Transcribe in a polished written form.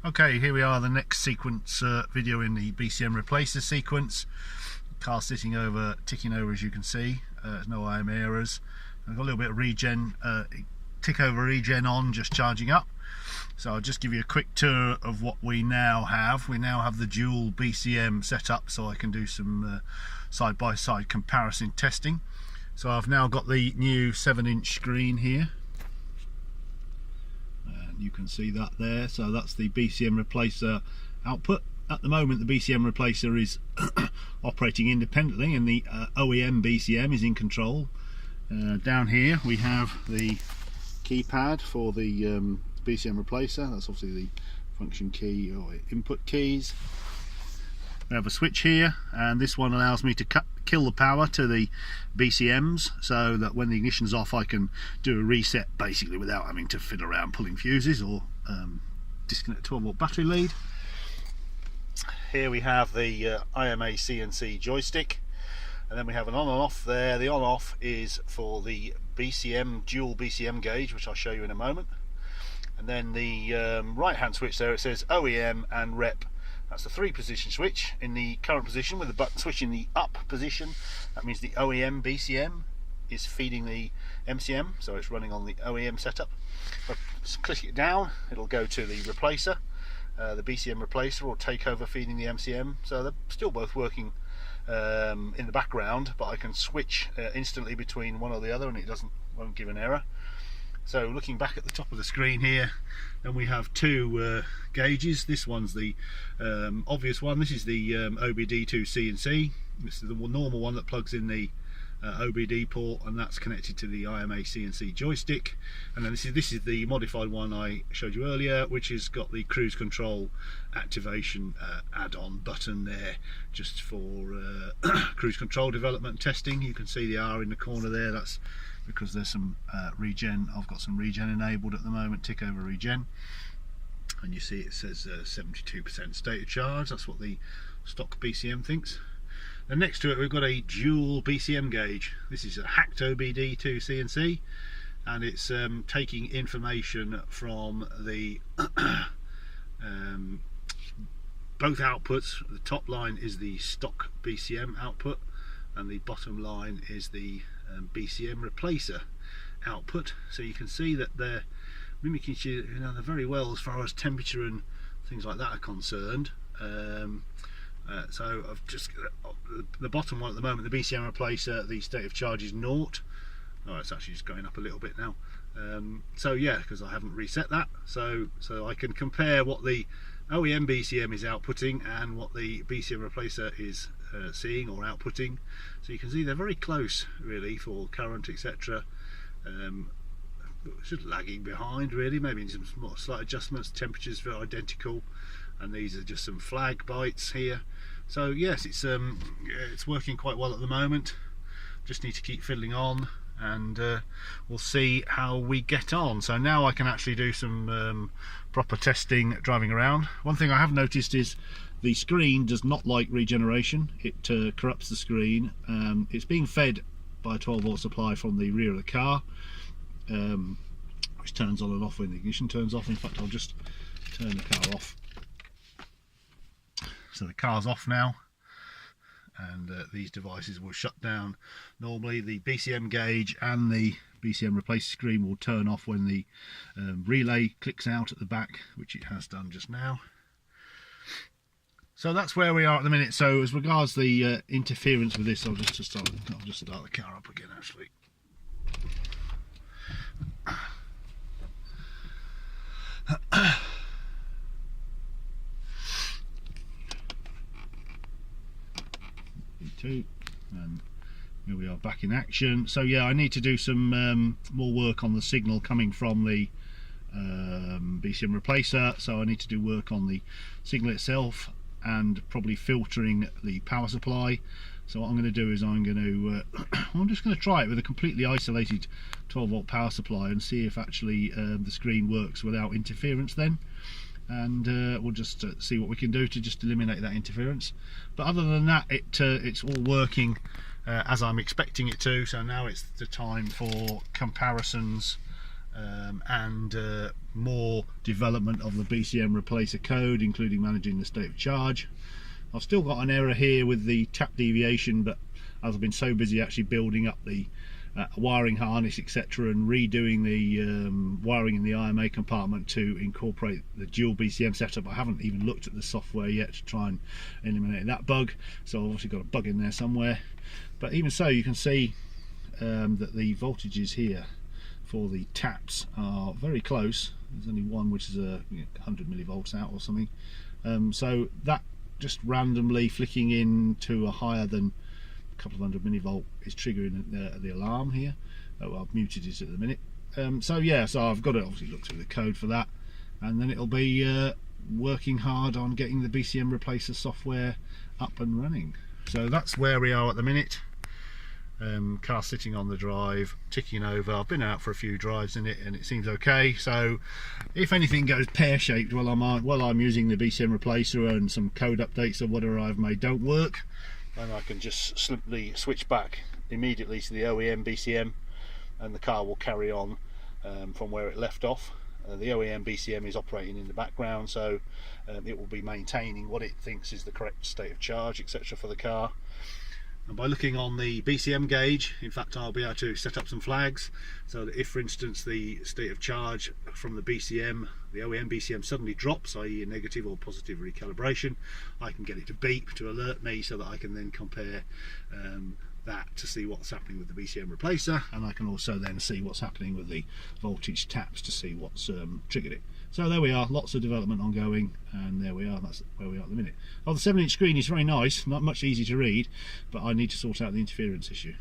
Okay, here we are, the next sequence video in the BCM Replacer sequence. Car sitting over, ticking over, as you can see. There's no IM errors. I've got a little bit of regen, tick over regen on, just charging up. So I'll just give you a quick tour of what we now have. We now have the dual BCM set up, so I can do some side-by-side comparison testing. So I've now got the new 7-inch screen here. You can see that there, so that's the BCM Replacer output. At the moment the BCM Replacer is operating independently and the OEM BCM is in control. Down here we have the keypad for the BCM Replacer. That's obviously the function key or input keys. We have a switch here, and this one allows me to kill the power to the BCMs, so that when the ignition's off I can do a reset basically without having to fiddle around pulling fuses or disconnect a 12-volt battery lead. Here we have the imac&c joystick, and then we have an on and off there. The on off is for the BCM, dual BCM gauge, which I'll show you in a moment. And then the right hand switch there, it says OEM and rep. That's the 3-position switch. In the current position with the button switch in the up position, that means the OEM BCM is feeding the MCM, so it's running on the OEM setup. If I click it down, it'll go to the replacer. The BCM Replacer will take over feeding the MCM, so they're still both working in the background, but I can switch instantly between one or the other and it won't give an error. So looking back at the top of the screen here, then we have two gauges. This one's the obvious one. This is the obdiic&c. This is the normal one that plugs in the OBD port, and that's connected to the imac&c joystick. And then this is the modified one I showed you earlier, which has got the cruise control activation add-on button there, just for cruise control development and testing. You can see the R in the corner there. That's because there's some regen. I've got some regen enabled at the moment, tick over regen, and you see it says 72% state of charge. That's what the stock BCM thinks. And next to it we've got a dual BCM gauge. This is a hacked obdiic&c, and it's taking information from the both outputs. The top line is the stock BCM output, and the bottom line is the BCM Replacer output. So you can see that they're mimicking each other very well as far as temperature and things like that are concerned. So I've just the bottom one at the moment, the BCM Replacer, the state of charge is 0. Oh, it's actually just going up a little bit now. So yeah, because I haven't reset that, so I can compare what the OEM BCM is outputting and what the BCM Replacer is seeing or outputting. So you can see they're very close really for current, etc. Just lagging behind really, maybe some more slight adjustments. Temperatures very identical, and these are just some flag bytes here. So yes, it's working quite well at the moment. Just need to keep fiddling on, and we'll see how we get on. So now I can actually do some proper testing driving around. One thing I have noticed is the screen does not like regeneration. It corrupts the screen. It's being fed by a 12-volt supply from the rear of the car, which turns on and off when the ignition turns off. In fact, I'll just turn the car off. So the car's off now, and these devices will shut down. Normally the BCM gauge and the BCM Replacer screen will turn off when the relay clicks out at the back, which it has done just now. So that's where we are at the minute. So as regards the interference with this, I'll just start the car up again actually. And here we are back in action. So yeah, I need to do some more work on the signal coming from the BCM Replacer. So I need to do work on the signal itself and probably filtering the power supply. So what I'm going to do is I'm just going to try it with a completely isolated 12-volt power supply and see if actually the screen works without interference then. And we'll just see what we can do to just eliminate that interference. But other than that, it's all working as I'm expecting it to. So now it's the time for comparisons and more development of the BCM Replacer code, including managing the state of charge. I've still got an error here with the tap deviation, but as I've been so busy actually building up the wiring harness, etc., and redoing the wiring in the IMA compartment to incorporate the dual BCM setup, I haven't even looked at the software yet to try and eliminate that bug. So I've obviously got a bug in there somewhere. But even so, you can see that the voltages here for the taps are very close. There's only one which is 100 millivolts out or something. So that just randomly flicking into a higher than a couple of 100 millivolt is triggering the alarm here. Well, I've muted it at the minute. So yeah, so I've got to obviously look through the code for that, and then it'll be working hard on getting the BCM Replacer software up and running. So that's where we are at the minute. Car sitting on the drive, ticking over. I've been out for a few drives in it and it seems okay. So if anything goes pear-shaped while I'm using the BCM Replacer and some code updates or whatever I've made don't work, then I can just simply switch back immediately to the OEM BCM and the car will carry on from where it left off. The OEM BCM is operating in the background, so it will be maintaining what it thinks is the correct state of charge, etc., for the car. And by looking on the BCM gauge, in fact, I'll be able to set up some flags so that if, for instance, the state of charge from the BCM, the OEM BCM, suddenly drops, i.e. a negative or positive recalibration, I can get it to beep to alert me so that I can then compare that to see what's happening with the BCM Replacer, and I can also then see what's happening with the voltage taps to see what's triggered it. So there we are, lots of development ongoing, and there we are, that's where we are at the minute. Oh, the 7-inch screen is very nice, not much easy to read, but I need to sort out the interference issue.